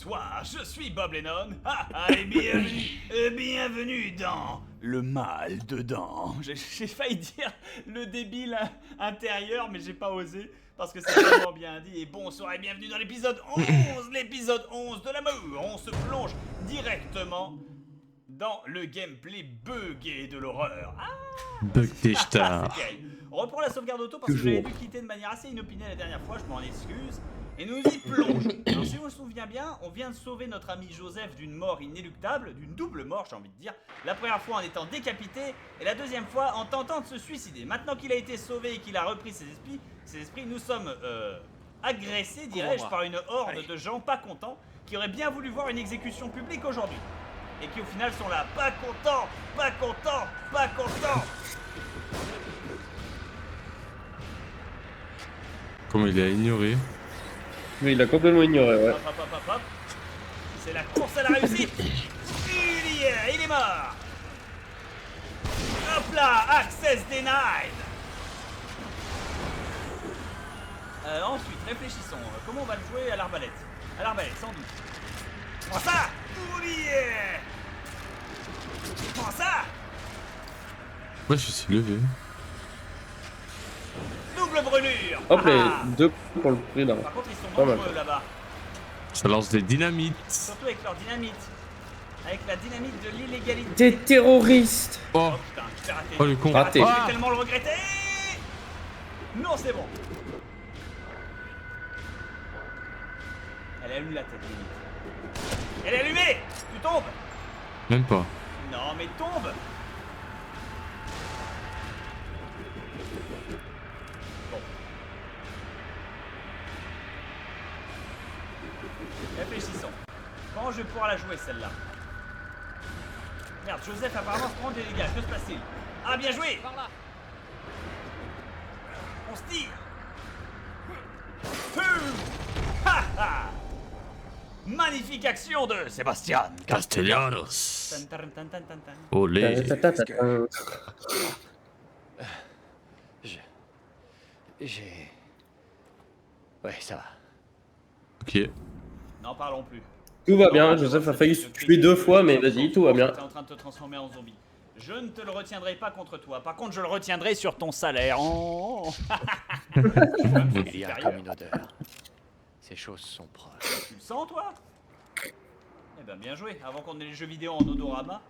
Bonsoir, je suis Bob Lennon. Et bienvenue dans le mal dedans. J'ai failli dire le débile intérieur, mais j'ai pas osé parce que c'est vraiment bien dit. Et bonsoir et bienvenue dans l'épisode 11, l'épisode 11 de l'amour. On se plonge directement dans le gameplay buggé de l'horreur. Bug des C'est stars. terrible. On reprend la sauvegarde auto parce que j'avais dû quitter de manière assez inopinée la dernière fois, je m'en excuse. Et nous y plongeons. Alors si on se souvient bien, on vient de sauver notre ami Joseph d'une mort inéluctable, d'une double mort j'ai envie de dire. La première fois en étant décapité et la deuxième fois en tentant de se suicider. Maintenant qu'il a été sauvé et qu'il a repris ses esprits, nous sommes agressés, dirais-je, par une horde de gens pas contents qui auraient bien voulu voir une exécution publique aujourd'hui. Et qui au final sont là, pas contents, pas contents, pas contents. Comment il a ignoré. Oui, il a complètement ignoré, ouais. Hop, hop, hop, hop, hop. C'est la course à la réussite. Il y est, il est mort. Hop là, access denied. Ensuite, réfléchissons. Comment on va le jouer à l'arbalète? À l'arbalète, sans doute. Prends ça. Oublié. Prends ça. Ouais, je suis levé. Double brûlure. Hop, les Ah. deux pour le prix là. Par contre, ils sont Pas mal. dangereux là-bas. Ça lance des dynamites. Surtout avec leur dynamite. Avec la dynamite de l'illégalité. Des terroristes. Oh, Oh putain, j'ai raté. oh le con. Raté. Je Ah. vais tellement le regretter. Non, c'est bon. Elle allume la tête, limite. Elle est allumée. Tu tombes. Même pas. Non, mais tombe. Bon. Réfléchissons. Comment je vais pouvoir la jouer, celle-là? Merde, Joseph apparemment se prend des dégâts. Que se passe-t-il? Ah, bien joué. On se tire. Ha ha. Magnifique action de Sébastien Castellanos. Tan, tan, tan, tan, tan, tan. Olé. J'ai... Ouais, ça va. Ok. N'en parlons plus. Tout va bien, Joseph a failli se tuer 2 fois, mais vas-y, tout va bien. T'es en train de te transformer en zombie. Je ne te le retiendrai pas contre toi. Par contre, je le retiendrai sur ton salaire. Oh. Il y a comme une odeur. Ces choses sont proches. Tu le sens, toi? Eh ben, bien joué. Avant qu'on ait les jeux vidéo en odorama,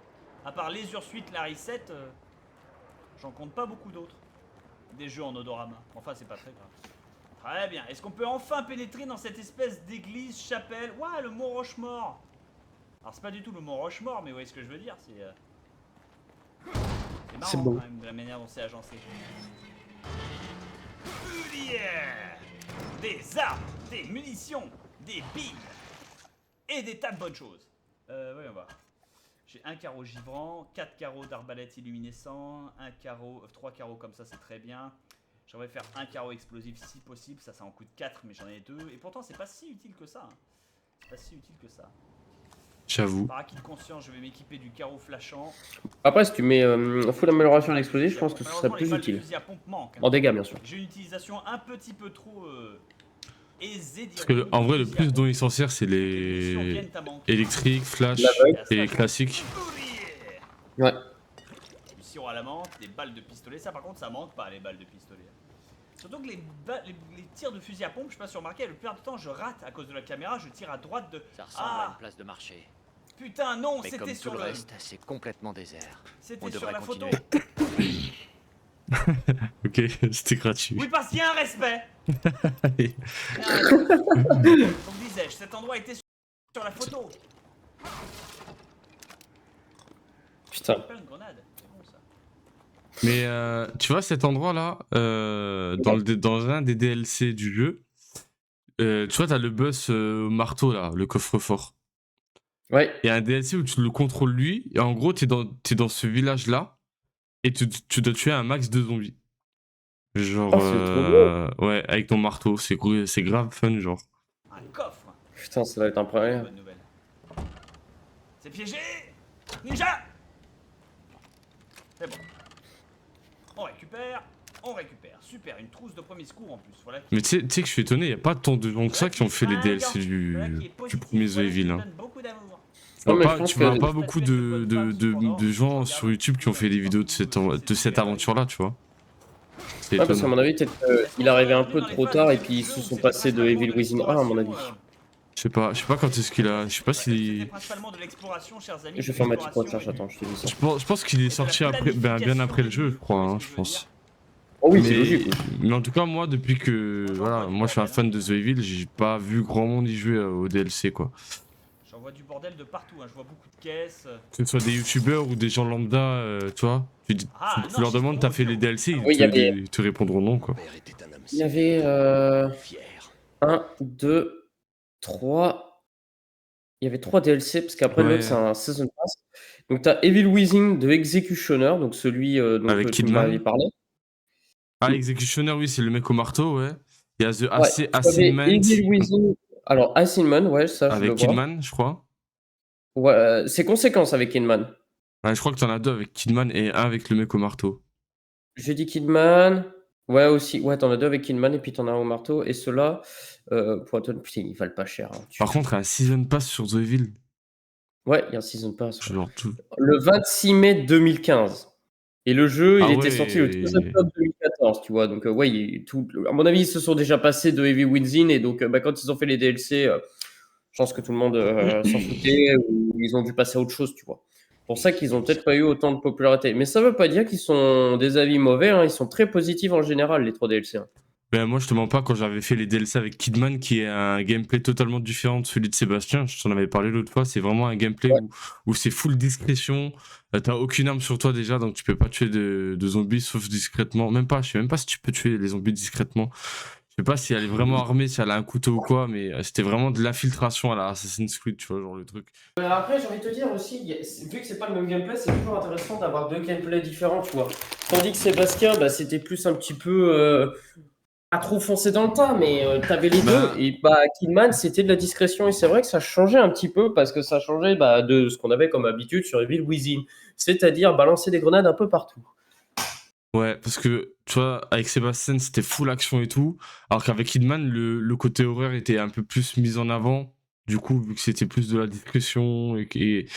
à part les Ursuite, la Reset, j'en compte pas beaucoup d'autres. Des jeux en odorama. Enfin, c'est pas très grave. Très bien. Est-ce qu'on peut enfin pénétrer dans cette espèce d'église, chapelle? Ouais, le Mont Rochemort. Alors, c'est pas du tout le Mont Rochemort, mais vous voyez ce que je veux dire. C'est C'est marrant beau. quand même de la manière dont c'est agencé. Yeah. Des armes, des munitions, des billes et des tas de bonnes choses. Voyons voir. J'ai un carreau givrant, 4 carreaux d'arbalète illuminescent, un carreau, 3 carreaux comme ça, c'est très bien. J'aimerais faire un carreau explosif si possible, ça en coûte 4 mais j'en ai 2. Et pourtant c'est pas si utile que ça. C'est pas si utile que ça. J'avoue. Par acquis de conscience, je vais m'équiper du carreau flashant. Après, si tu mets full amélioration à l'explosif, je pense que ce serait Malheureusement, plus les balles de utile. fusil à pompe manquent, hein. En dégâts, bien sûr. J'ai une utilisation un petit peu trop aisée. Parce que en vrai, le plus dont il s'en sert, c'est les électriques, flash et classiques. Ouais. Du sirop à la menthe, des balles de pistolet. Ça, par contre, ça manque pas, les balles de pistolet. Surtout que les tirs de fusil à pompe, je sais pas si vous remarquez, le plupart du temps, je rate à cause de la caméra, je tire à droite de... Ça ressemble à une place de marché. Putain, non, Mais comme c'était tout sur le le... reste, c'est complètement désert. On C'était sur devrait la photo. continuer. Ok, c'était gratuit. Oui, parce qu'il y a un respect. Allez. Il y a un respect. Comme disais-je, cet endroit était sur la photo. Putain. Pas une grenade. C'est bon, ça. Mais tu vois cet endroit-là, dans un des DLC du jeu, tu vois, t'as le boss au marteau là, le coffre-fort. Ouais. Il y a un DLC où tu le contrôles lui, et en gros, t'es dans ce village-là, et tu dois tuer un max de zombies. Genre, Oh, c'est trop ouais, avec ton marteau, c'est grave fun, genre. Un coffre. Putain, ça va être incroyable. Bonne nouvelle. C'est piégé. Ninja. C'est bon. On récupère. on récupère. Super, une trousse de premier secours en plus. Voilà. Mais tu sais que je suis étonné, y a pas tant de gens que ça qui ont fait les DLC du premier The Evil. Hein. Non, mais je Pas, pense tu vois que- pas beaucoup de gens sur YouTube qui ont fait des vidéos de cette aventure-là, tu vois. C'est Ouais, parce qu'à étonnant. mon avis, peut-être qu'il arrivait un peu trop tard et puis ils se sont passés de Evil Within 1 à mon avis. Je sais pas quand est-ce qu'il a. Je sais pas si. Je vais faire ma petite recherche, attends, je te dis ça. Je pense qu'il est sorti après, bien après le jeu, je crois, hein, je pense. Oh oui, c'est logique. Oui. Mais en tout cas, moi, depuis que. Voilà, moi je suis un fan de The Evil, j'ai pas vu grand monde y jouer au DLC, quoi. J'en vois du bordel de partout, hein. Je vois beaucoup de caisses. Que ce soit des youtubeurs ou des gens lambda, tu vois. Tu leur demandes, t'as fait les DLC, Oui, ils te répondront non, quoi. Il y avait 1, 2, 3. Il y avait 3 DLC parce qu'après l'autre c'est un Season Pass. Donc t'as Evil Within de Executioner, donc celui dont Avec tu m'avais parlé. Ah, Executioner, oui, c'est le mec au marteau, ouais. Il y a The Ouais, Assignment. Evil Within. Alors Assignment, ouais, ça je le Avec vois. Kidman, je crois. Ouais, c'est Conséquence avec Kidman. Ouais, je crois que t'en as 2 avec Kidman et un avec le mec au marteau. J'ai dit Kidman. Ouais, aussi. Ouais, t'en as 2 avec Kidman et puis t'en as un au marteau. Et ceux-là, pour être honnête, putain, ils valent pas cher. Hein. Par contre, il y a un Season Pass sur The Evil. Ouais, il y a un Season Pass. Ouais. Genre tout. Le 26 mai 2015. Et le jeu, il était sorti le 13 octobre 2014, tu vois. Donc, ouais, à mon avis, ils se sont déjà passés de Evil Within. Et donc, quand ils ont fait les DLC, je pense que tout le monde s'en foutait ou ils ont dû passer à autre chose, tu vois. C'est pour ça qu'ils ont peut-être pas eu autant de popularité. Mais ça veut pas dire qu'ils sont des avis mauvais. Hein. Ils sont très positifs en général, les 3 DLC. Hein. Ben moi je te mens pas, quand j'avais fait les DLC avec Kidman qui est un gameplay totalement différent de celui de Sébastien, je t'en avais parlé l'autre fois, c'est vraiment un gameplay où c'est full discrétion, t'as aucune arme sur toi déjà donc tu peux pas tuer de zombies sauf discrètement, je sais même pas si tu peux tuer les zombies discrètement, je sais pas si elle est vraiment armée, si elle a un couteau ou quoi, mais c'était vraiment de l'infiltration à la Assassin's Creed, tu vois, genre le truc. Après j'ai envie de te dire aussi, vu que c'est pas le même gameplay, c'est toujours intéressant d'avoir 2 gameplays différents, tu vois. Tandis que Sébastien, bah, c'était plus un petit peu... pas trop foncé dans le tas, mais t'avais les deux. Et bah, Kidman, c'était de la discrétion. Et c'est vrai que ça changeait un petit peu parce que ça changeait de ce qu'on avait comme habitude sur Evil Within. C'est-à-dire balancer des grenades un peu partout. Ouais, parce que, tu vois, avec Sébastien, c'était full action et tout. Alors qu'avec Kidman, le côté horreur était un peu plus mis en avant. Du coup, vu que c'était plus de la discrétion et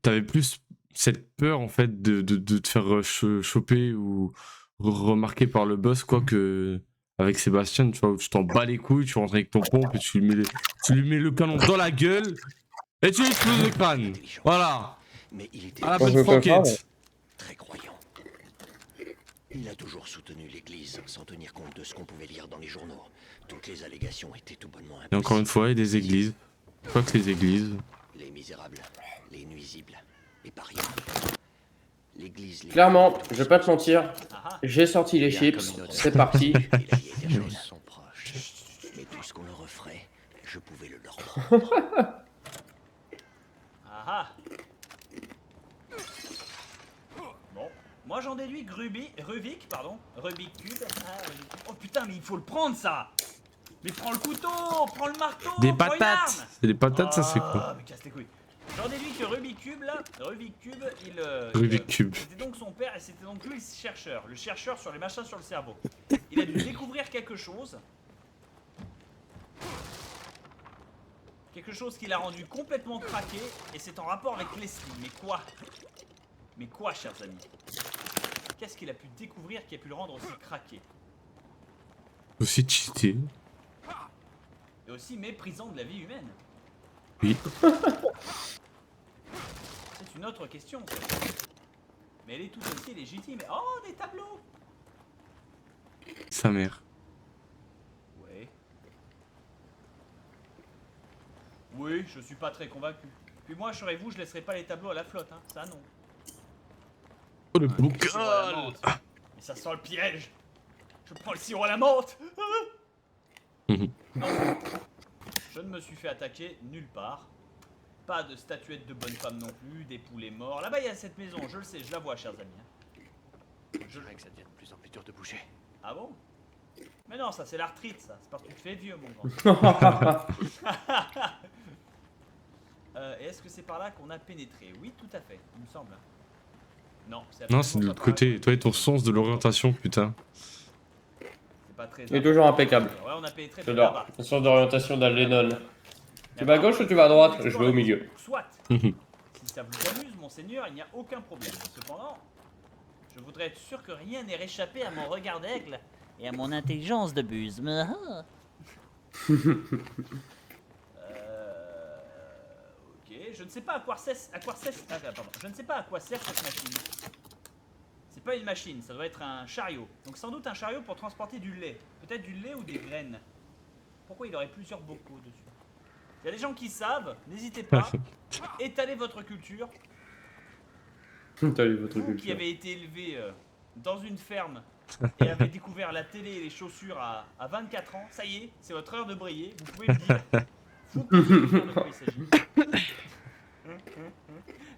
t'avais plus cette peur, en fait, de te faire choper ou remarquer par le boss, quoi, que avec Sébastien, tu vois, tu t'en bats les couilles, tu rentres avec ton pompe et tu lui mets le canon dans la gueule et tu exploses le crâne. Voilà. Mais il était À la bonne franquette. très croyant. Il a toujours soutenu l'Église sans tenir compte de ce qu'on pouvait lire dans les journaux. Toutes les allégations étaient tout bonnement impossibles. Et encore une fois, il y a des églises. Pas que les églises. Les misérables, les nuisibles, les parias. L'Église... Clairement, je vais pas te mentir, j'ai sorti les chips, c'est parti. Les choses sont proches. Mais tout ce qu'on leur offrait, je pouvais le leur prendre. Ah ah. Bon, moi j'en déduis que Rubik Cube. Ah, Rubik Cube. Oh putain, mais il faut le prendre ça. Mais prends le couteau, prends le marteau. Des patates. C'est des patates, ça c'est quoi? Ah, mais casse tes couilles. J'en déduis que Rubik Cube là, Rubik Cube, Rubik Cube. C'était donc son père et c'était donc lui le chercheur sur les machins sur le cerveau. Il a dû découvrir quelque chose. Quelque chose qui l'a rendu complètement craqué et c'est en rapport avec Leslie. Mais quoi? Mais quoi, chers amis? Qu'est-ce qu'il a pu découvrir qui a pu le rendre aussi craqué? Aussi cheaté. Et aussi méprisant de la vie humaine. Oui. C'est une autre question. Mais elle est tout aussi légitime. Oh, des tableaux! Sa mère. Ouais. Oui, je suis pas très convaincu. Puis moi, je serais vous, je laisserai pas les tableaux à la flotte, hein. Ça non. Oh le Sirop à la bocal. menthe. Mais ça sent le piège. Je prends le sirop à la menthe. Non. Je ne me suis fait attaquer nulle part. Pas de statuette de bonne femme non plus, des poulets morts. Là-bas, il y a cette maison, je le sais, je la vois, chers amis. Je dirais que ça devient de plus en plus dur de bouger. Ah bon? Mais non, ça c'est l'arthrite, ça. C'est parce que tu te fais vieux, mon grand. Et est-ce que c'est par là qu'on a pénétré? Oui, tout à fait, il me semble. Non, Non, c'est de l'autre côté. Toi et ton sens de l'orientation, putain. pas très. Il est toujours impeccable. Ouais, on a pénétré de J'adore. là-bas. La sorte d'orientation d'un Lennon. Tu vas à gauche ou tu vas à droite? Je vais au milieu. Soit. Si ça vous amuse, monseigneur, il n'y a aucun problème. Cependant, je voudrais être sûr que rien n'ait réchappé à mon regard d'aigle et à mon intelligence de buse. Ok, je ne sais pas à quoi sert. Pardon, je ne sais pas à quoi sert cette machine. C'est pas une machine, ça doit être un chariot. Donc sans doute un chariot pour transporter du lait. Peut-être du lait ou des graines. Pourquoi il aurait plusieurs bocaux dessus? Il y a des gens qui savent, n'hésitez pas. Étalez votre culture. T'as eu votre Vous qui culture. avez été élevé dans une ferme et avez découvert la télé et les chaussures à 24 ans, ça y est, c'est votre heure de briller. Vous pouvez me dire. Vous pouvez me dire de quoi il s'agit.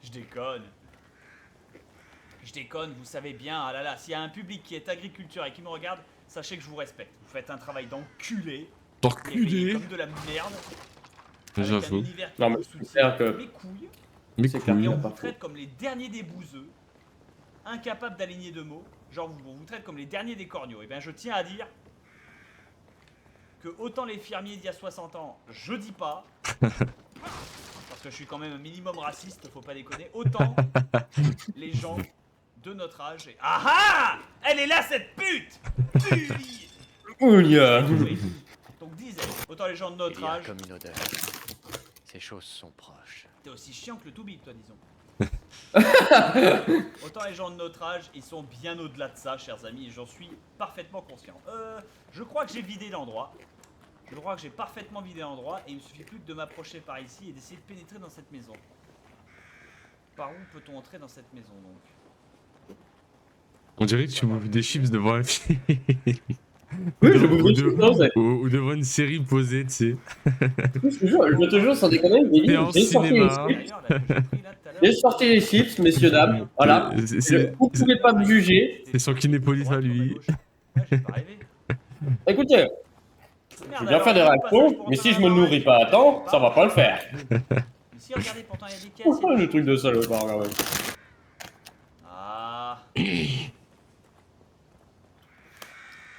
Je déconne. Je déconne, vous savez bien, ah là là, s'il y a un public qui est agriculteur et qui me regarde, sachez que je vous respecte. Vous faites un travail d'enculé, qui est payé D'enculé. comme de la merde, avec un J'avoue. univers qui Non, mais vous c'est soutient clair que- mes couilles, Mais C'est clair. et cool. on pas vous faux. traite comme les derniers des bouseux, incapables d'aligner deux mots, genre on vous traite comme les derniers des corneaux. Et bien je tiens à dire que autant les fermiers d'il y a 60 ans, je dis pas, parce que je suis quand même un minimum raciste, faut pas déconner, autant les gens de notre âge. Et... Ah ah! Elle est là cette pute! Puli! Oulia. Oui. Donc disais, autant les gens de Il notre y a âge, comme une odeur. Ces choses sont proches. t'es aussi chiant que le tout big toi disons. Autant les gens de notre âge, ils sont bien au-delà de ça, chers amis, et j'en suis parfaitement conscient. Je crois que j'ai vidé l'endroit. Je crois que j'ai parfaitement vidé l'endroit, et il me suffit plus que de m'approcher par ici et d'essayer de pénétrer dans cette maison. Par où peut-on entrer dans cette maison donc? On dirait que tu bouffes des chips devant un film. Oui, je Ou vous dis, non, c'est- ou devant une série posée, tu sais. je te jure, sans déconner, T'es en j'ai sorti les cinéma. chips. D'ailleurs, là, que j'ai pris là tout à l'heure. J'ai sorti les chips, messieurs, dames. Voilà. Vous pouvez pas me juger. C'est son kinépolis à lui. Ouais, j'ai pas rêvé. Écoutez, Merde, je veux bien alors, faire des il y a un passage réactions, pour mais entrer si je dans me la nourris baraque. pas à temps, ça va pas le faire. Mais si, regardez, pourtant il y a des caisses. il y a Oh, des le truc de salopard, quand même. Ah,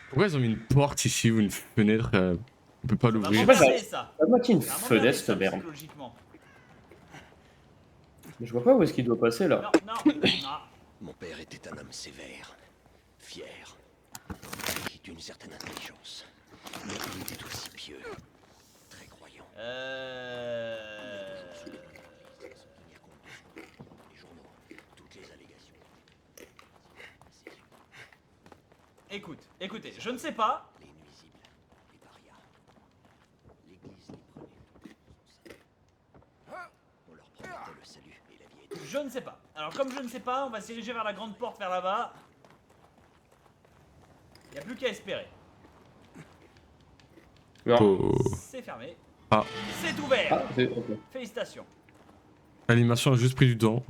Pourquoi ils ont mis une porte ici ou une fenêtre on peut pas ça va l'ouvrir. m'emmerder ça. La moitié une Ça va m'emmerder, fenêtre, ça, cette merde. psychologiquement. Mais je vois pas où est-ce qu'il doit passer, là. Non, non, non. Mon père était un homme sévère, fier, et d'une certaine intelligence. Mais il était aussi pieux, très croyant. Sans tenir compte de ce qu'on pouvait lire dans les journaux, toutes les allégations. Écoutez, je ne sais pas. Les nuisibles, les parias. L'Église les prenait pour son salut. On leur promettait le salut et la vie éternelle. Je ne sais pas. Alors comme je ne sais pas, on va se diriger vers la grande porte vers là-bas. Il n'y a plus qu'à espérer. Non. Oh. C'est fermé. Ah. C'est ouvert. Ah, c'est... ok. Félicitations. L'animation a juste pris du temps.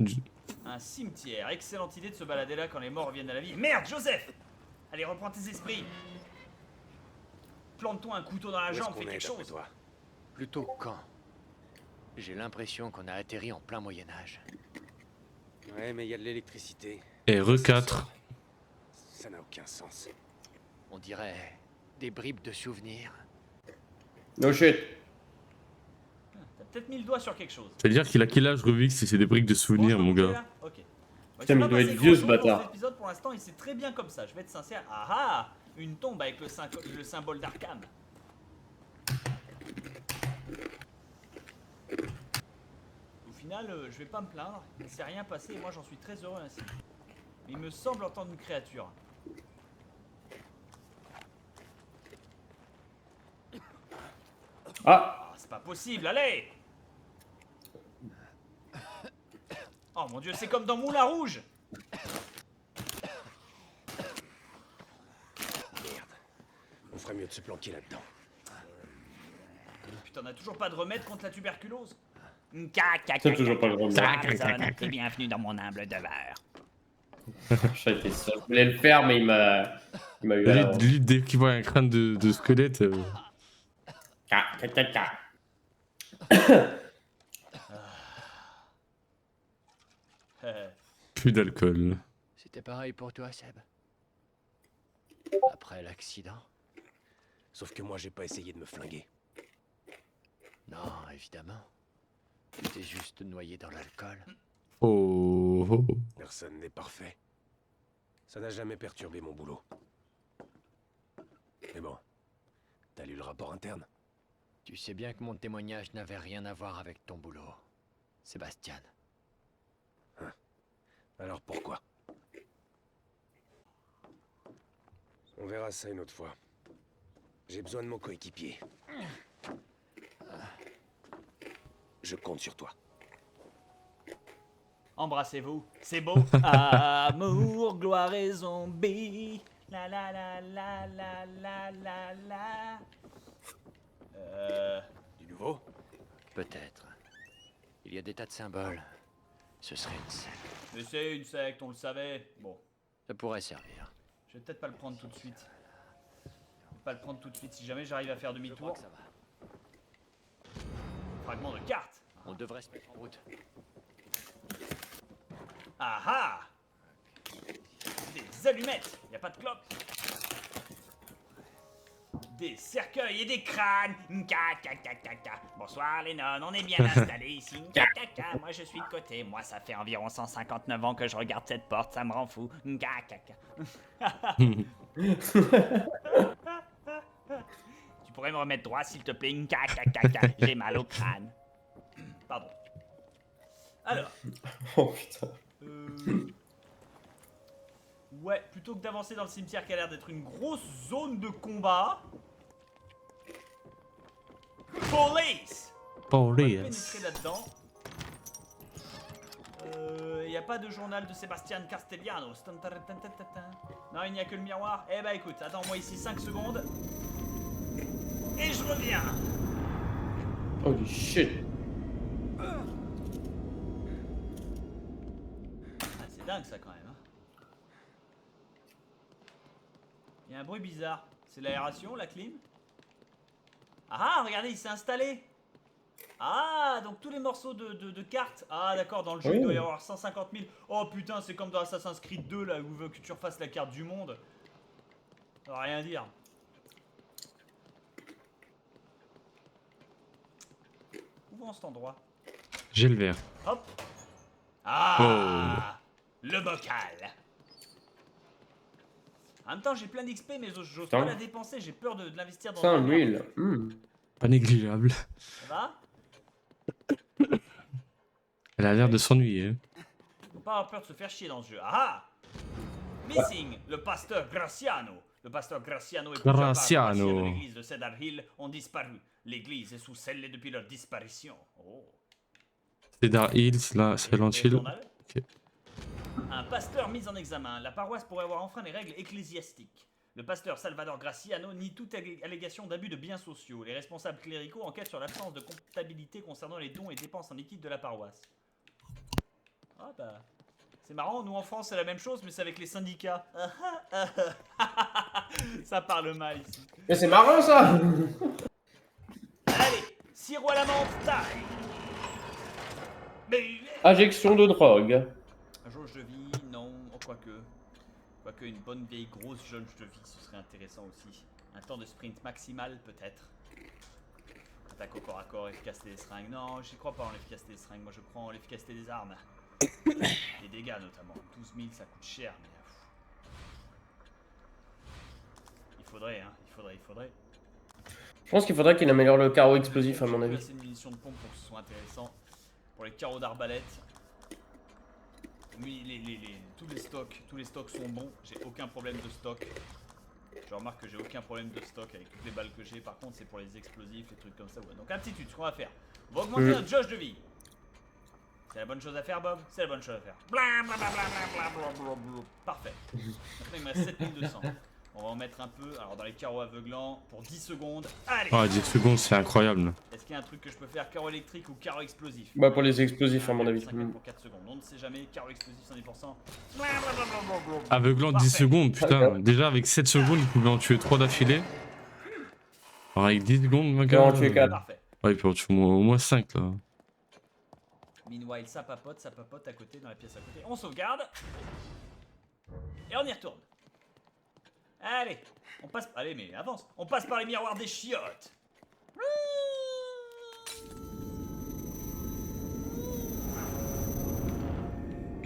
Un cimetière. Excellente idée de se balader là quand les morts reviennent à la vie. Merde, Joseph! Allez, reprends tes esprits. Plante-toi un couteau dans la Où est-ce jambe, qu'on fais est, quelque d'après chose. toi? Plutôt quand? J'ai l'impression qu'on a atterri en plein Moyen-Âge. Ouais, mais il y a de l'électricité. Et re4. Ça n'a aucun sens. On dirait des bribes de souvenirs. No shit. T'as peut-être mis le doigt sur quelque chose. C'est-à-dire qu'il a quel âge, Rubik, si c'est des briques de souvenirs, Bon, mon je peux gars. bouger, là Ok. Bon, Putain, mais il doit être vieux, ce bâtard. Cet épisode, pour l'instant, il s'est très bien comme ça. Je vais être sincère. Ah ah! Une tombe avec le symbole d'Arkham. Au final, je vais pas me plaindre. Il ne s'est rien passé et moi j'en suis très heureux ainsi. Mais il me semble entendre une créature. Ah, Ah, c'est pas possible, allez! Oh mon dieu, c'est comme dans Moulin Rouge! Merde. On ferait mieux de se planquer là-dedans. Putain, on a toujours pas de remède contre la tuberculose? c'est toujours pas le remède. Et bienvenue dans mon humble demeure. J'étais sûr. Je voulais le faire, mais il m'a eu à la... Lui, dès qu'il voit un crâne de squelette. Plus d'alcool. C'était pareil pour toi, Seb? Après l'accident? Sauf que moi, j'ai pas essayé de me flinguer. Non, évidemment. T'es juste noyé dans l'alcool. Oh, oh. Personne n'est parfait. Ça n'a jamais perturbé mon boulot. Mais bon, t'as lu le rapport interne? Tu sais bien que mon témoignage n'avait rien à voir avec ton boulot, Sébastien. Alors pourquoi? On verra ça une autre fois. J'ai besoin de mon coéquipier. Je compte sur toi. Embrassez-vous, c'est beau. Amour, gloire et zombie. La la la la la la la la. Du nouveau? Peut-être. Il y a des tas de symboles. Ce serait une secte. Mais c'est une secte, on le savait. Bon, Ça pourrait servir. je vais peut-être pas le prendre tout de suite. Je vais pas le prendre tout de suite si jamais j'arrive à faire Je crois demi-tour. que ça va. Fragment de carte. On devrait se mettre en route. Ah ah. Des allumettes, y a pas de clope. Des cercueils et des crânes. Nka, ka, ka, ka, ka. Bonsoir les nonnes, on est bien installés ici. Nka, ka, ka. Moi je suis de côté. Moi ça fait environ 159 ans que je regarde cette porte, ça me rend fou. Nka, ka, ka. Tu pourrais me remettre droit s'il te plaît. Nka, ka, ka, ka. J'ai mal au crâne. Pardon. Alors. Oh putain. Ouais, plutôt que d'avancer dans le cimetière qui a l'air d'être une grosse zone de combat. Police! On va pénétrer Police. là-dedans. Y a pas de journal de Sébastien Castellanos. Non, il n'y a que le miroir. Eh bah écoute, attends-moi ici 5 secondes. Et je reviens. Holy shit. Ah, c'est dingue ça quand même. Hein. Il y a un bruit bizarre. C'est l'aération, la clim? Ah, regardez, il s'est installé. Ah, donc tous les morceaux de cartes. Ah, d'accord, dans le jeu, il doit y avoir 150 000. Oh putain, c'est comme dans Assassin's Creed 2, là, où veut que tu refasses la carte du monde. Ça va rien dire. Où va cet endroit? J'ai le verre. Hop. Ah, le bocal. En même temps, j'ai plein d'XP, mais j'ose pas Putain. la dépenser. J'ai peur de l'investir dans 100 la 000. merde. Pas négligeable. Ça va? Elle a l'air de s'ennuyer. Hein. Faut pas avoir peur de se faire chier dans ce jeu. Ah! Missing, le pasteur Graciano. Le pasteur Graciano et plusieurs Graciano. paroissiens de l'église de Cedar Hill ont disparu. L'église est sous scellée depuis leur disparition. Oh. Cedar Hills, là, Silent Et le Hill. journal? Ok. Un pasteur mis en examen. La paroisse pourrait avoir enfreint les règles ecclésiastiques. Le pasteur Salvador Graciano nie toute allégation d'abus de biens sociaux. Les responsables cléricaux enquêtent sur l'absence de comptabilité concernant les dons et dépenses en liquide de la paroisse. Ah bah... C'est marrant, nous en France c'est la même chose, mais c'est avec les syndicats. Ça parle mal ici. Mais c'est marrant ça. Allez, sirop à la menthe, taille. Mais... Injection de drogue. Jauge de vie, non, oh, quoique une bonne vieille grosse jauge de vie, ce serait intéressant aussi. Un temps de sprint maximal peut-être. Attaque au corps à corps, efficacité des seringues. Non, j'y crois pas en l'efficacité des seringues, moi je prends l'efficacité des armes. Les dégâts notamment. 12 000 ça coûte cher, mais... Il faudrait, hein, il faudrait. Je pense qu'il faudrait qu'il améliore le carreau explosif à mon J'ai avis. plus assez de munitions de pompe pour que ce soit intéressant. Pour les carreaux d'arbalète. Oui, tous les stocks sont bons. J'ai aucun problème de stock. Je remarque que j'ai aucun problème de stock avec toutes les balles que j'ai. Par contre, c'est pour les explosifs, les trucs comme ça. Ouais. Donc, aptitude, ce qu'on va faire. On va augmenter notre jauge de vie. C'est la bonne chose à faire, Bob? C'est la bonne chose à faire. Parfait. Maintenant, il me reste 7200. On va en mettre un peu. Alors, dans les carreaux aveuglants, pour 10 secondes. Allez! Oh, 10 secondes, c'est incroyable. Est-ce qu'il y a un truc que je peux faire? Carreau électrique ou carreau explosif? Bah pour les explosifs à mon avis. 50 pour 4 secondes. On ne sait jamais. Carreau explosif 110%. Aveuglant 10 Parfait. secondes, putain. Déjà, avec 7 secondes, il pouvait en tuer 3 d'affilée. Alors, avec 10 secondes, mec. Il va en tuer 4. Parfait. Ouais, il peut en tuer au moins 5 là. Meanwhile, ça papote à côté, dans la pièce à côté. On sauvegarde. Et on y retourne. Allez, on passe... Allez, mais avance. On passe par les miroirs des chiottes.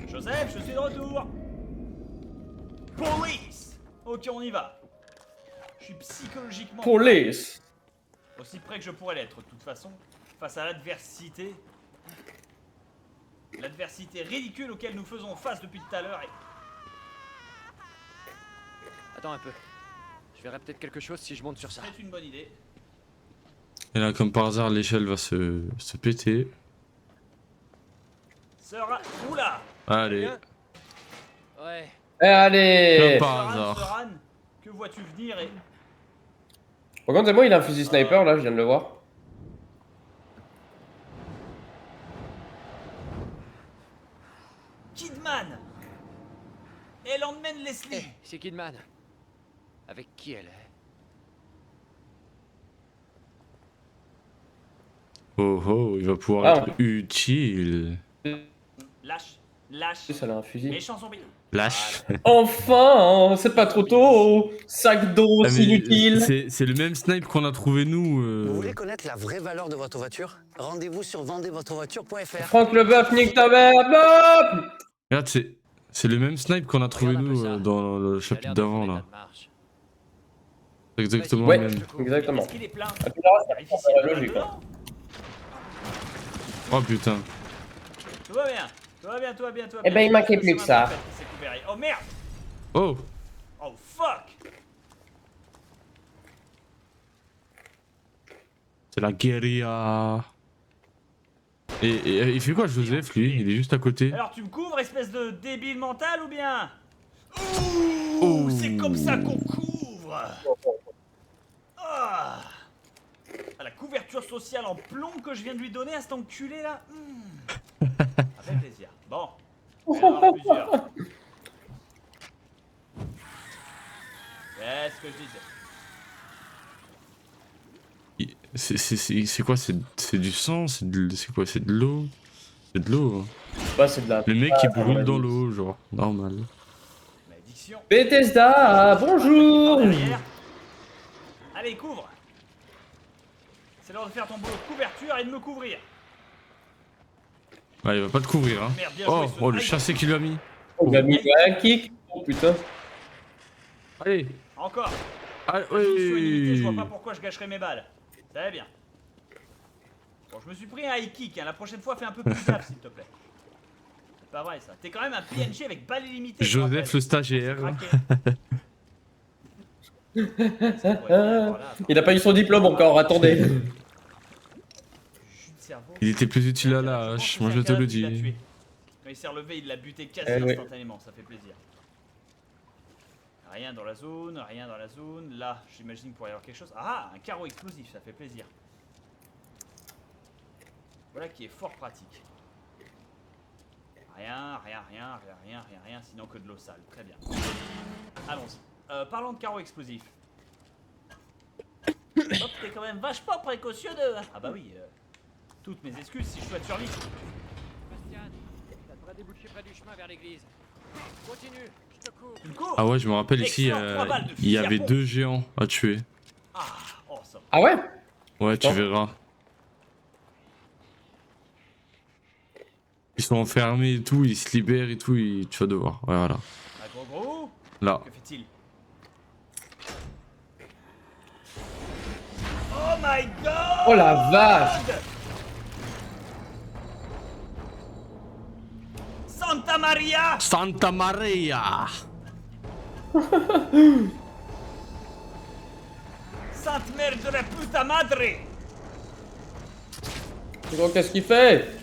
Joseph, je suis de retour. Police. Ok, on y va. Je suis psychologiquement... Police. Aussi près que je pourrais l'être, de toute façon, face à l'adversité. L'adversité ridicule auquel nous faisons face depuis tout à l'heure. Et... Attends un peu. Je verrai peut-être quelque chose si je monte sur ça. c'est une bonne idée. Et là, comme par hasard, l'échelle va se péter. Sera... Oula. Allez, Ouais. Allez. comme par Soran, hasard. Soran, que vois-tu venir et... Par contre, c'est moi, il a un fusil sniper là, je viens de le voir. Kidman. Elle emmène Eh, Leslie. c'est Kidman. Avec qui elle est? Oh oh, il va pouvoir Ah. être utile. Lâche, lâche. Ça a un fusil. Méchant zombie. Lâche. Enfin, c'est pas trop tôt. Sac d'eau, Ah, c'est mais inutile. c'est le même snipe qu'on a trouvé nous. Vous voulez connaître la vraie valeur de votre voiture? Rendez-vous sur vendezvotrevoiture.fr. Franck Leboeuf, nique ta mère, hop. Regarde, c'est le même snipe qu'on a trouvé Regarde un peu nous ça. dans le Il a chapitre l'air de d'avant trouver là. pas de marche. C'est exactement Ouais. le même. Exactement. Est-ce qu'il est plein? Ah, tu verras, ça Vérifie me s'il y a paraît plein logique. dedans. Oh putain. Tout va bien. Tout va bien, tout va bien, tout va Eh bien. ben, il manquait Le plus que chemin ça. parfait qui s'est couvert. Oh merde. Oh. Oh fuck. C'est la guérilla. Et il fait quoi Joseph lui? Il est juste à côté. Alors tu me couvres, espèce de débile mental ou bien? Ouh, c'est comme ça qu'on couvre. Ah. Ah, la couverture sociale en plomb que je viens de lui donner à cet enculé là. Ça fait plaisir. Bon. Je vais en avoir plusieurs. C'est ce que je disais. C'est quoi? C'est du sang? C'est quoi? C'est de l'eau? C'est de l'eau. Hein. Bah, c'est de la. Le mec qui brûle dans l'eau, genre. Normal. Malédiction. Bethesda, bonjour. Derrière. Allez, couvre. C'est l'heure de faire ton boulot de couverture et de me couvrir. Ouais, il va pas te couvrir, hein. Merde, bien joué, Oh, ce- oh, le Aïe. chassé qu'il lui a mis. On a mis un kick. Oh putain. Allez. Encore. Ah, Je suis unité, je vois oui. pas pourquoi je gâcherais mes balles. Ça va bien. Bon, je me suis pris un high kick, hein. La prochaine fois, fais un peu plus gaffe, s'il te plaît. C'est pas vrai, ça. T'es quand même un PNJ avec balles illimitées. je Joseph rappelle. le stagiaire. Il a pas eu son diplôme encore, attendez. Jus de cerveau. Il était plus utile à la Je pense hache, que moi c'est je un te gars le qui l'a dis. tué. Quand il s'est relevé, il l'a buté quasi Eh oui. instantanément, ça fait plaisir. Rien dans la zone, rien dans la zone. Là, j'imagine qu'il pourrait y avoir quelque chose. Ah, un carreau explosif, ça fait plaisir. Voilà qui est fort pratique. Rien, sinon que de l'eau sale. Très bien. Allons-y. Parlons de carreau explosif. Hop, t'es quand même vachement précautionneux. Ah bah oui, toutes mes excuses si je souhaite survivre. Bastian, ça devrait déboucher près du chemin vers l'église. Continue, je te cours. Tu me cours? Ah ouais, je me rappelle ici, Excellent, 3 balles de il y fusil à avait pompe. 2 géants à tuer. Ah, oh ça. Ah ouais? Ouais, tu Oh. verras. Ils sont enfermés et tout, ils se libèrent et tout, tu vas devoir. Ouais, voilà. Un gros. Là. Que fait-il? Oh my god! Oh la vache! Santa Maria! Santa Maria! Sainte mère de la puta madre! C'est quoi, qu'est-ce qu'il fait?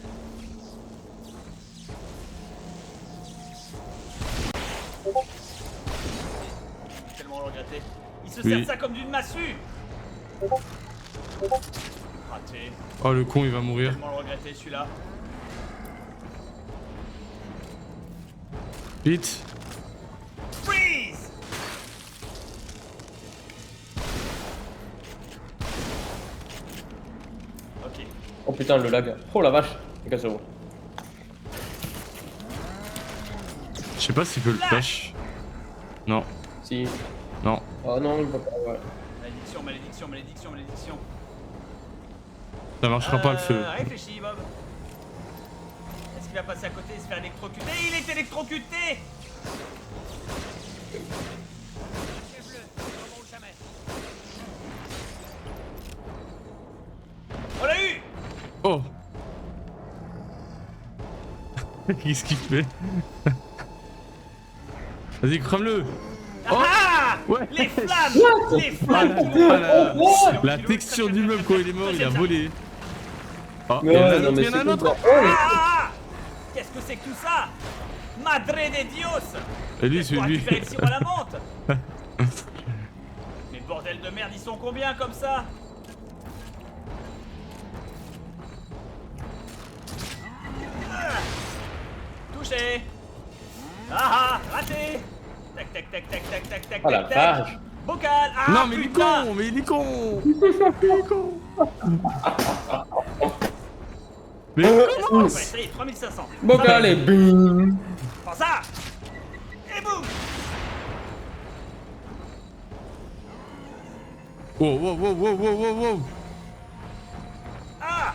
Tellement regretté. Il se Oui. sert de ça comme d'une massue! Raté. Oh, le con, il va mourir. Tellement le regretté celui-là. Vite! Freeze! Ok. Oh putain, le lag. Oh la vache. Casse-vous. Je sais pas s'il peut le flash. Non. Si. Non. Oh non, il va pas. Ouais. Malédiction, malédiction, malédiction, malédiction. Ça marchera pas le feu. Réfléchis, Bob. Est-ce qu'il va passer à côté et se faire électrocuter? Il est électrocuté! Achève-le, c'est le moment ou jamais. On l'a eu! Oh. Qu'est-ce qu'il fait? Vas-y, crame-le. Oh. Ah! Ouais. Les flammes! Les Ah, flammes! la texture du meuble quand il est mort, il a volé. Oh, il Mais y en a ouais, un non, autre, mais il y en a un c'est autre. bon. Oh, mais- Ah! Qu'est-ce que c'est que tout ça? Madre de Dios! Et lui, Pour c'est lui. récupérer le sirop à la menthe! Mais bordel de merde, ils sont combien comme ça? Touché! Ah ah! Raté! Tac tac tac tac tac tac tac Oh la tac tac! vache. Bocal! Ah Non, mais il est putain! con, mais il est con. Il est con. Mais Ouais, ça y est, 3500. Bon, Ça va. allez, boum. Prends ça! Et boum! wow, wow, wow, wow, wow, wow, wow. Ah!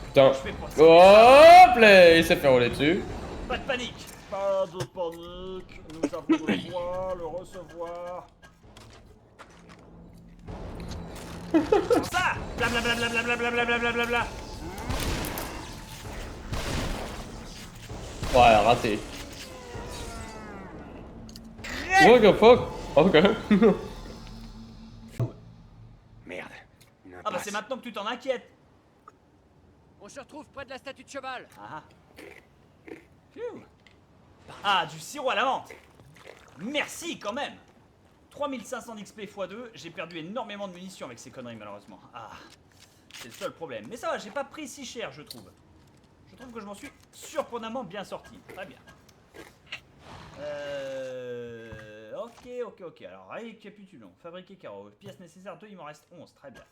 Putain. Je fais pas ça. Hop là, il s'est fait rouler dessus. Pas de panique! Pas de panique! Nous avons le droit, le recevoir. Prends ça! Blablabla. Ouais, raté. What the fuck? Ok. Merde. Une Ah bah impasse. c'est maintenant que tu t'en inquiètes! On se retrouve près de la statue de cheval. Ah. Phew. Ah, du sirop à la menthe! Merci quand même! 3500 d'XP x2, j'ai perdu énormément de munitions avec ces conneries malheureusement. Ah, c'est le seul problème. Mais ça va, j'ai pas pris si cher je trouve. Je trouve que je m'en suis surprenamment bien sorti. Très bien. Ok. Alors récapitulons. Fabriquer carreaux. Pièces nécessaires 2, il m'en reste 11. Très bien.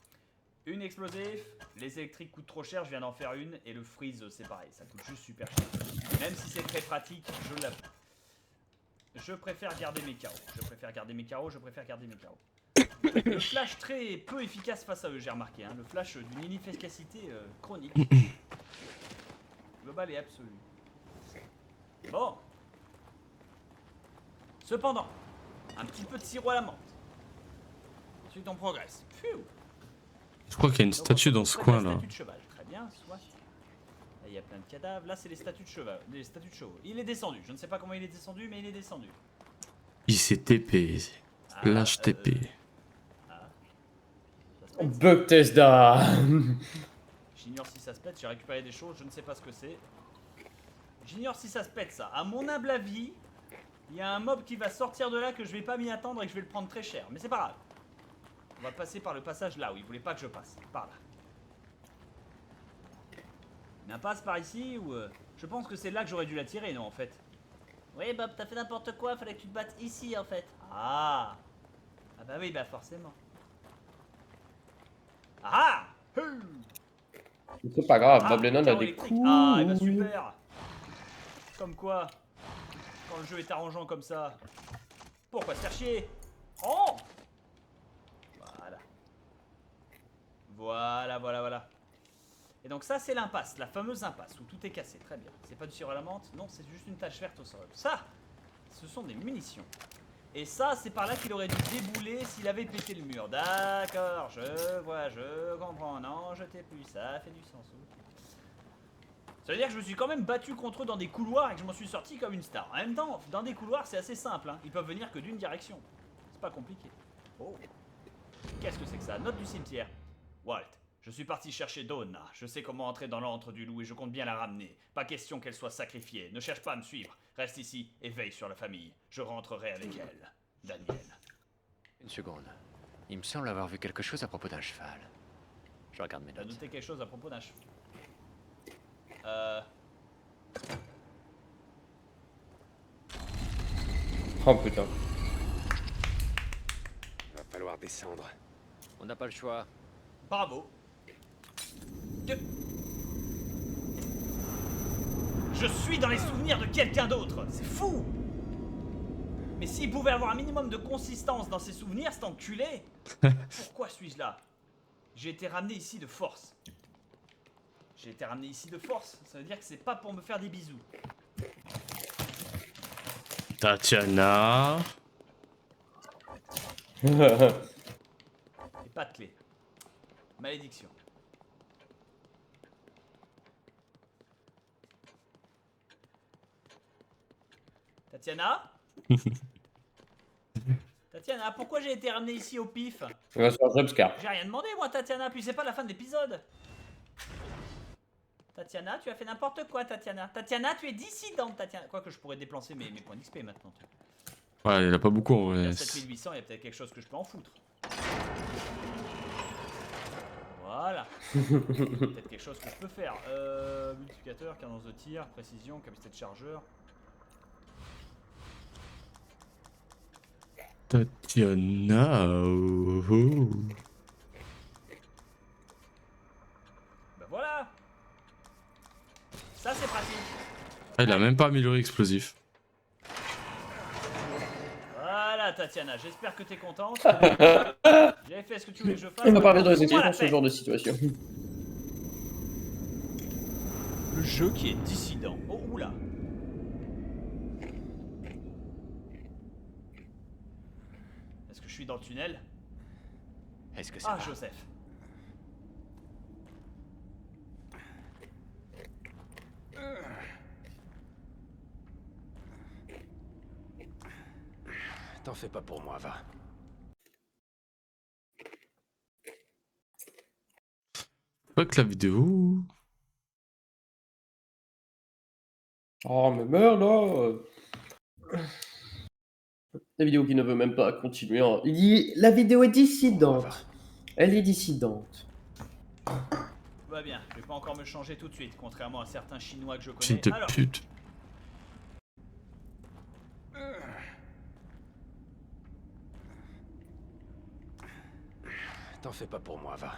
Une explosif. Les électriques coûtent trop cher, je viens d'en faire une. Et le freeze, c'est pareil. Ça coûte juste super cher. Même si c'est très pratique, je l'avoue. Je préfère garder mes carreaux. Le flash très peu efficace face à eux, j'ai remarqué. Hein. Le flash d'une inefficacité chronique. Global et absolu. Bon. Cependant, un petit peu de sirop à la menthe. Ensuite, on progresse. Phew. Je crois qu'il y a une Donc, statue on dans se ce retrouve près de coin la là. statue de cheval. Très bien, soit. Là, il y a plein de cadavres. Là, c'est les statues de cheval. Les statues de chevaux. Il est descendu. Je ne sais pas comment il est descendu, mais il est descendu. Il s'est TP. Lâche TP. Bethesda. J'ignore si ça se pète, j'ai récupéré des choses, je ne sais pas ce que c'est. J'ignore si ça se pète ça. À mon humble avis, il y a un mob qui va sortir de là que je vais pas m'y attendre et que je vais le prendre très cher. Mais c'est pas grave. On va passer par le passage là où il voulait pas que je passe. Par là. Une impasse par ici ou... Je pense que c'est là que j'aurais dû la tirer, non en fait. Oui Bob, t'as fait n'importe quoi, fallait que tu te battes ici en fait. Ah. Ah bah oui, bah forcément. Ah. C'est pas grave, Ah, Bob Lennon a carreau des électrique. coups. Ah, et bah super. Comme quoi, quand le jeu est arrangeant comme ça, pourquoi se faire chier? Oh. Voilà. Et donc ça, c'est l'impasse, la fameuse impasse, où tout est cassé. Très bien. C'est pas du sirop à la menthe? Non, c'est juste une tache verte au sol. Ça, ce sont des munitions. Et ça, c'est par là qu'il aurait dû débouler s'il avait pété le mur. D'accord, je vois, je comprends. Non, je t'ai plus, ça fait du sens. Ça veut dire que je me suis quand même battu contre eux dans des couloirs et que je m'en suis sorti comme une star. En même temps, dans des couloirs, c'est assez simple. Hein. Ils peuvent venir que d'une direction. C'est pas compliqué. Oh. Qu'est-ce que c'est que ça? Note du cimetière. Walt, je suis parti chercher Donna. Je sais comment entrer dans l'antre du loup et je compte bien la ramener. Pas question qu'elle soit sacrifiée. Ne cherche pas à me suivre. Reste ici et veille sur la famille. Je rentrerai avec elle. Daniel. Une seconde. Il me semble avoir vu quelque chose à propos d'un cheval. Je regarde mes T'as notes. noté quelque chose à propos d'un cheval? Oh putain. Va falloir descendre. On n'a pas le choix. Bravo. Je suis dans les souvenirs de quelqu'un d'autre. C'est fou. Mais s'il pouvait avoir un minimum de consistance dans ses souvenirs, cet enculé. Pourquoi suis-je là? J'ai été ramené ici de force. J'ai été ramené ici de force. Ça veut dire que c'est pas pour me faire des bisous. Tatiana. Et pas de clé. Malédiction. Tatiana? Tatiana, pourquoi j'ai été ramené ici au pif? On va se faire jumpscare. J'ai rien demandé moi Tatiana, puis c'est pas la fin de l'épisode. Tatiana, tu as fait n'importe quoi Tatiana. Tatiana, tu es dissidente Tatiana. Quoique je pourrais déplacer mes points d'XP maintenant. Ouais, il y en a pas beaucoup en vrai. 7800, il y a peut-être quelque chose que je peux en foutre. Voilà. Peut-être quelque chose que je peux faire. Multiplicateur, cadence de tir, précision, capacité de chargeur. Tatiana. Oh, oh. Bah voilà. Ça c'est pratique. Ah, il a même pas amélioré explosif. Voilà Tatiana, j'espère que t'es contente. J'ai fait ce que tu voulais que je fasse. On va parler de Fous-moi résister la dans ce paix. genre de situation. Le jeu qui est dissident. Oh, oula. Est-ce que je suis dans le tunnel? Est-ce que c'est Ah, pas... Joseph. T'en fais pas pour moi, va. Pas que la vidéo. Oh, mais meurs là. La vidéo qui ne veut même pas continuer. Il dit la vidéo est dissidente. Elle est dissidente. Tout va bien, je vais pas encore me changer tout de suite, contrairement à certains chinois que je Fille connais. de Alors, pute. T'en fais pas pour moi, va.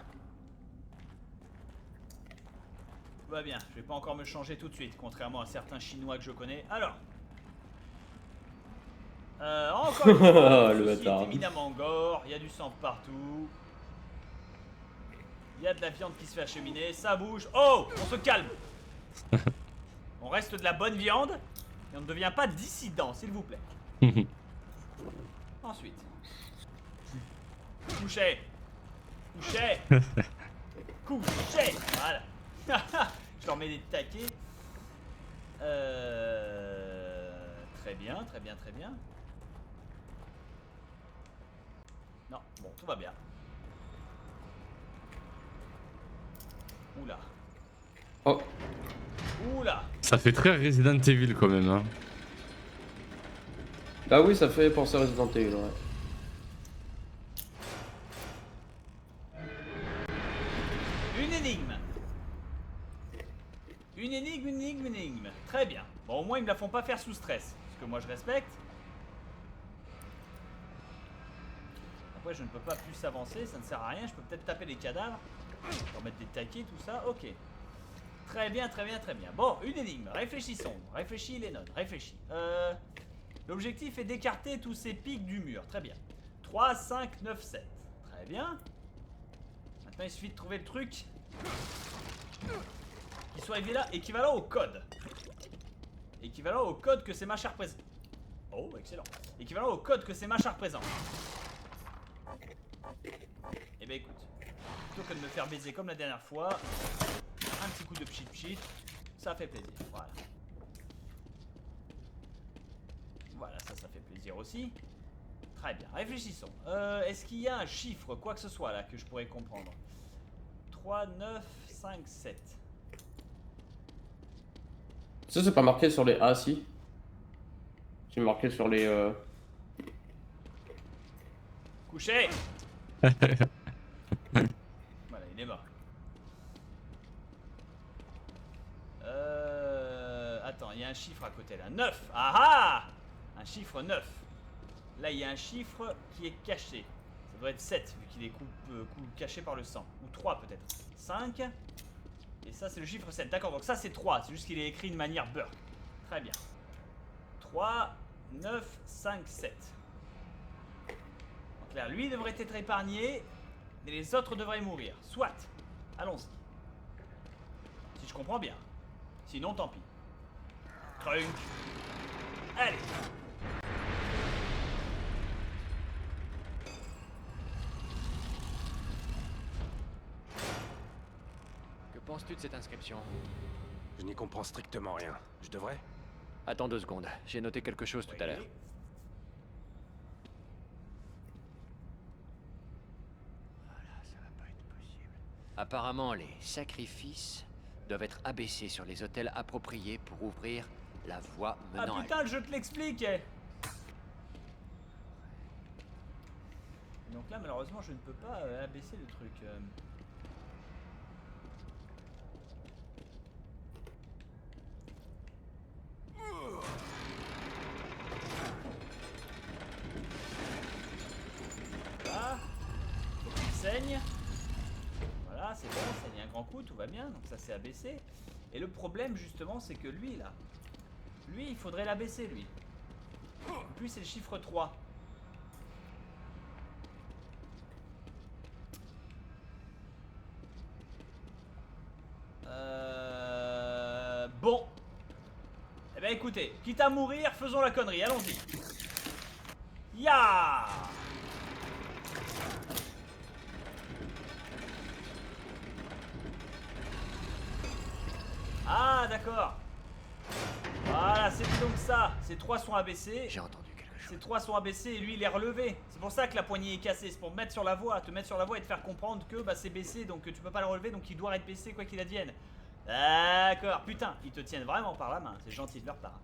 tout va bien, je vais pas encore me changer tout de suite, contrairement à certains chinois que je connais. Alors, encore une fois, Le ceci est bâtard. éminemment gore, il y a du sang partout. Il y a de la viande qui se fait acheminer, ça bouge. Oh, on se calme. On reste de la bonne viande et on ne devient pas dissident, s'il vous plaît. Ensuite. Couchez. Couchez. Couchez. Voilà. Je leur mets des taquets. Très bien, très bien, très bien. Non, bon, tout va bien. Oula. Oh. Oula. Ça fait très Resident Evil quand même. Hein. Ah oui, ça fait penser à Resident Evil, ouais. Une énigme. Une énigme, une énigme, une énigme. Très bien. Bon, au moins, ils me la font pas faire sous stress. Ce que moi, je respecte. Après, je ne peux pas plus avancer. Ça ne sert à rien. Je peux peut-être taper les cadavres. Pour mettre des taquets, tout ça. Ok. Très bien, très bien, très bien. Bon, une énigme. Réfléchissons. Réfléchis, Lennon. Réfléchis. L'objectif est d'écarter tous ces pics du mur. Très bien. 3, 5, 9, 7. Très bien. Maintenant, il suffit de trouver le truc qui soit équivalent au code. Équivalent au code que ces machins représentent. Oh, excellent. Équivalent au code que ces machins représentent. Eh ben écoute, plutôt que de me faire baiser comme la dernière fois, un petit coup de pchit, ça fait plaisir. Voilà. Voilà, ça fait plaisir aussi. Très bien, réfléchissons. Est-ce qu'il y a un chiffre, quoi que ce soit là, que je pourrais comprendre? 3, 9, 5, 7. Ça, c'est pas marqué sur les... Ah, si. C'est marqué sur les... Couché. Voilà, il est mort. Attends, il y a un chiffre à côté là. 9. Ah ah! Un chiffre 9. Là, il y a un chiffre qui est caché. Ça doit être 7, vu qu'il est caché par le sang. Ou 3 peut-être. 5. Et ça, c'est le chiffre 7. D'accord, donc ça, c'est 3. C'est juste qu'il est écrit de manière Burke. Très bien. 3, 9, 5, 7. Donc là, lui devrait être épargné, mais les autres devraient mourir. Soit. Allons-y. Si je comprends bien. Sinon, tant pis. Crunk. Allez. Que penses-tu de cette inscription? Je n'y comprends strictement rien. Je devrais? Attends 2 secondes, j'ai noté quelque chose tout à l'heure. Voilà, ça va pas être possible. Apparemment, les sacrifices doivent être abaissés sur les autels appropriés pour ouvrir la voie Ah menant à putain, je te l'explique. Donc là, malheureusement, je ne peux pas abaisser le truc. Voilà. Faut qu'il saigne. Voilà, c'est bon, saigne un grand coup, tout va bien. Donc ça, c'est abaissé. Et le problème, justement, c'est que lui, là, lui, il faudrait l'abaisser, lui. Lui, c'est le chiffre 3. Bon. Eh ben écoutez, quitte à mourir, faisons la connerie, allons-y. Ya. Ah, d'accord. Voilà, c'est donc ça. Ces 3 sont abaissés. J'ai entendu quelque chose. Ces 3 sont abaissés et lui il est relevé. C'est pour ça que la poignée est cassée. C'est pour te mettre sur la voie et te faire comprendre que bah, c'est baissé, donc tu peux pas le relever, donc il doit être baissé quoi qu'il advienne. D'accord, putain, ils te tiennent vraiment par la main. C'est gentil de leur part.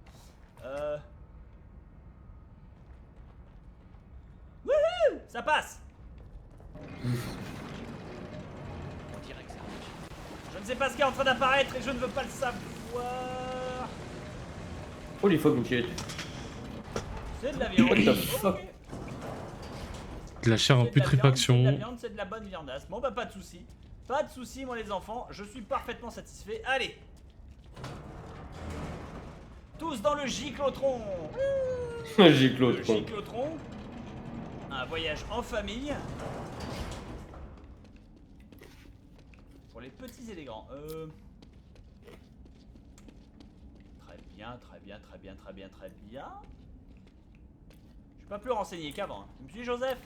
Wouhou, ça passe. On dirait que ça marche. Je ne sais pas ce qui est en train d'apparaître et je ne veux pas le savoir. Holy fuck, Michel. C'est de la viande. What the fuck? Ok. De la chair en C'est de la putréfaction. viande, c'est de la bonne viandasse. Bon bah pas de soucis. Pas de soucis moi les enfants, je suis parfaitement satisfait. Allez. Tous dans le Giclotron. Giclotron. Le Giclotron. Un voyage en famille. Pour les petits et les grands. Très bien, très bien, très bien, très bien, très bien. Je suis pas plus renseigné qu'avant. Hein. Monsieur Joseph.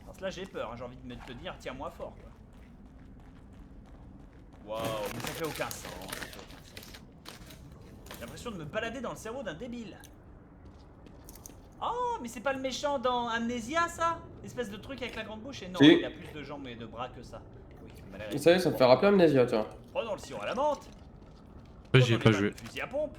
Parce que là j'ai peur, hein. J'ai envie de te dire tiens-moi fort quoi. Waouh, mais ça fait aucun sens. J'ai l'impression de me balader dans le cerveau d'un débile. Oh, mais c'est pas le méchant dans Amnesia ça? Espèce de truc avec la grande bouche et non, Si. il a plus de jambes et de bras que ça. Oui, Vous savez, ça me fait rappeler Amnesia, tiens. Prenons le sirop à la menthe. Ouais, j'y ai Prenons pas les joué. fusil à pompe.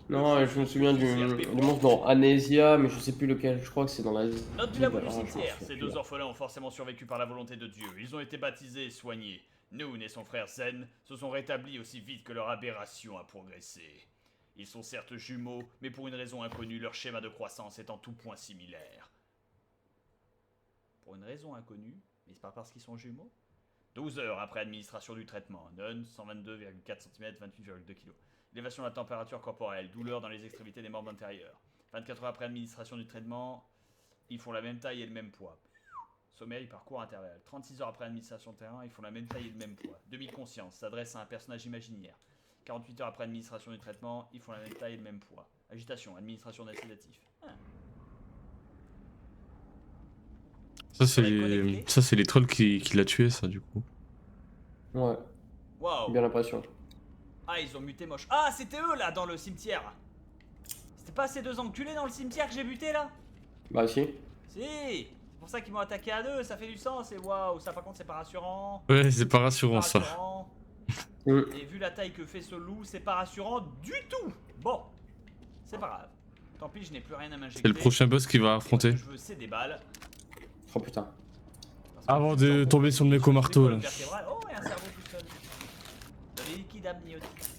Non, je me souviens du monstre dans Amnesia, mais je sais plus lequel. Je crois que c'est dans la. Note du labo du Alors, je m'en cimetière. souviens Ces plus. 2 orphelins ont forcément survécu par la volonté de Dieu. Ils ont été baptisés et soignés. Nous et son frère Zen se sont rétablis aussi vite que leur aberration a progressé. Ils sont certes jumeaux, mais pour une raison inconnue, leur schéma de croissance est en tout point similaire. Pour une raison inconnue, mais c'est pas parce qu'ils sont jumeaux? 12 heures après administration du traitement. None, 122,4 cm, 28,2 kg. Élévation de la température corporelle, douleur dans les extrémités des membres intérieurs. 24 heures après administration du traitement, ils font la même taille et le même poids. Sommeil, parcours intervalle. 36 heures après administration de terrain, ils font la même taille et le même poids. Demi-conscience, s'adresse à un personnage imaginaire. 48 heures après administration du traitement, ils font la même taille et le même poids. Agitation, administration d'un sédatif. Ah. Ça, c'est les trolls qui l'a tué, ça, du coup. Ouais, Waouh. bien l'impression. Ah, ils ont muté moche. Ah, c'était eux là dans le cimetière. C'était pas ces 2 enculés dans le cimetière que j'ai buté là? Bah, si. Si. C'est pour ça qu'ils m'ont attaqué à 2, ça fait du sens. Et waouh, ça par contre c'est pas rassurant. Ouais, c'est pas rassurant, Pas ça. rassurant. Mm. Et vu la taille que fait ce loup, c'est pas rassurant du tout. Bon, c'est pas grave. Tant pis, je n'ai plus rien à m'injecter. C'est le prochain boss qui va affronter. Je veux, c'est des balles. Oh putain. Parce que Avant le de cerveau, tomber sur le mec au c'est marteau, quoi, là. le vertébral. Oh, et un cerveau tout seul. De liquide amniotique.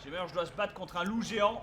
J'ai peur, je dois se battre contre un loup géant.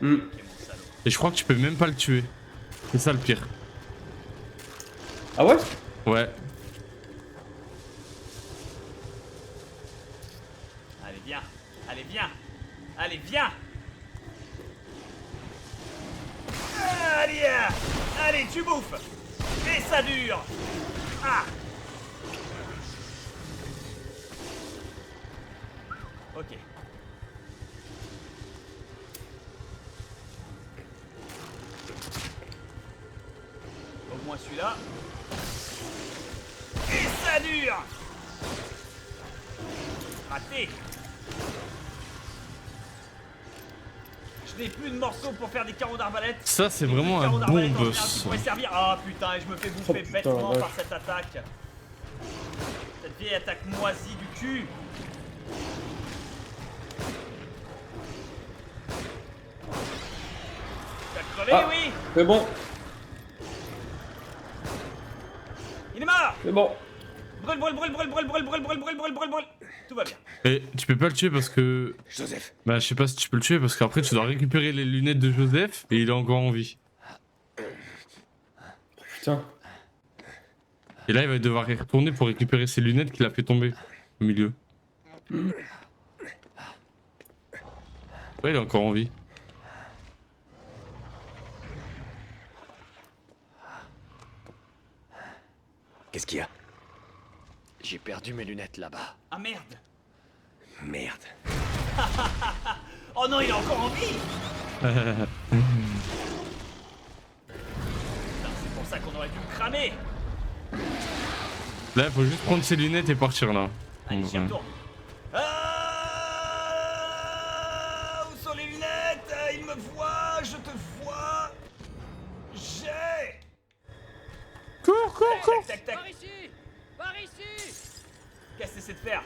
Hmm. Ok, mon salaud. Et je crois que tu peux même pas le tuer. C'est ça le pire. Ah ouais? Ouais. Allez, viens. Allez, viens. Allez, viens. Allez, allez, tu bouffes. Et ça dure. Ah. Ok. Au moins celui-là. Et ça dure. Raté. Je n'ai plus de morceaux pour faire des carreaux d'arbalète. Ça, c'est J'ai plus de vraiment un carreaux bon d'arbalète en boss. général qui pourrait servir. Ah putain, et je me fais bouffer putain, bêtement vache. par cette attaque. Cette vieille attaque moisie du cul. Tu as crevé, Ah. oui. C'est bon, Il est mort. c'est bon. Brûle, brûle, brûle, brûle, brûle, brûle, brûle, brûle, brûle, brûle, brûle, brûle. Tout va bien. Et tu peux pas le tuer parce que. Joseph, Bah, je sais pas si tu peux le tuer parce qu'après, tu dois récupérer les lunettes de Joseph et il est encore en vie. Putain. Et là, il va devoir y retourner pour récupérer ses lunettes qu'il a fait tomber au milieu. Ouais, il est encore en vie. qu'est-ce qu'il y a? J'ai perdu mes lunettes là-bas. Ah merde. Merde. Oh non, il est encore en vie. Putain, c'est pour ça qu'on aurait dû le cramer. Là, il faut juste prendre ses lunettes et partir là. Allez, j'y Ouais. retourne. Ah, où sont les lunettes? Il me voit, je te vois. J'ai. Cours, cours, cours! Tac, tac, tac. Par ici! Par ici! Qu'est-ce que t'essaies de faire?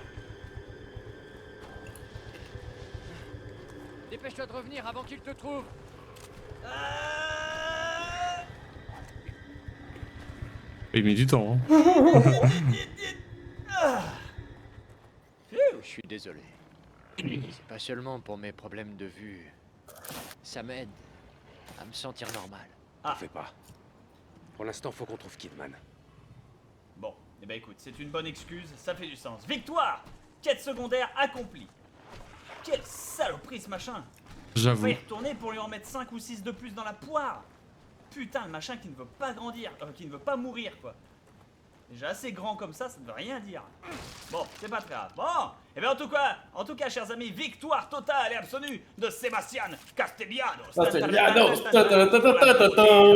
Dépêche-toi de revenir avant qu'il te trouve. Ah. Il met du temps. Hein. Ah. Je suis désolé. C'est pas seulement pour mes problèmes de vue. Ça m'aide à me sentir normal. Ah. Fais pas. Pour l'instant, faut qu'on trouve Kidman. Bon, eh ben écoute, c'est une bonne excuse, ça fait du sens. Victoire! Quête secondaire accomplie. Quelle saloperie ce machin! On J'avoue. va y retourner pour lui en mettre 5 ou 6 de plus dans la poire. Putain, le machin qui ne veut pas grandir, qui ne veut pas mourir quoi. Déjà assez grand comme ça ne veut rien dire. Bon, c'est pas très grave. Bon, et bien en tout cas, chers amis, victoire totale et absolue de Sébastien Castellanos. Castellanos.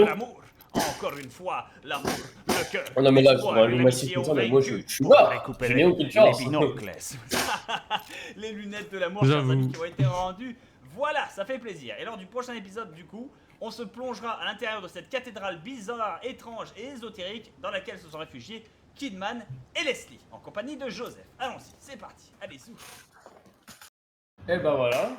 L'amour. Encore une fois, l'amour, le cœur. Oh non, mais là, l'espoir sur un et Lumacy l'amitié comme ça, ont mais moi, vaincu je suis pour mort. récupérer Je n'ai aucune les chance. binocles. Les lunettes de l'amour, chers J'avoue. amis, qui ont été rendues. Voilà, ça fait plaisir. Et lors du prochain épisode, du coup, on se plongera à l'intérieur de cette cathédrale bizarre, étrange et ésotérique dans laquelle se sont réfugiés Kidman et Leslie, en compagnie de Joseph. Allons-y, c'est parti. Allez, zou. Et ben voilà.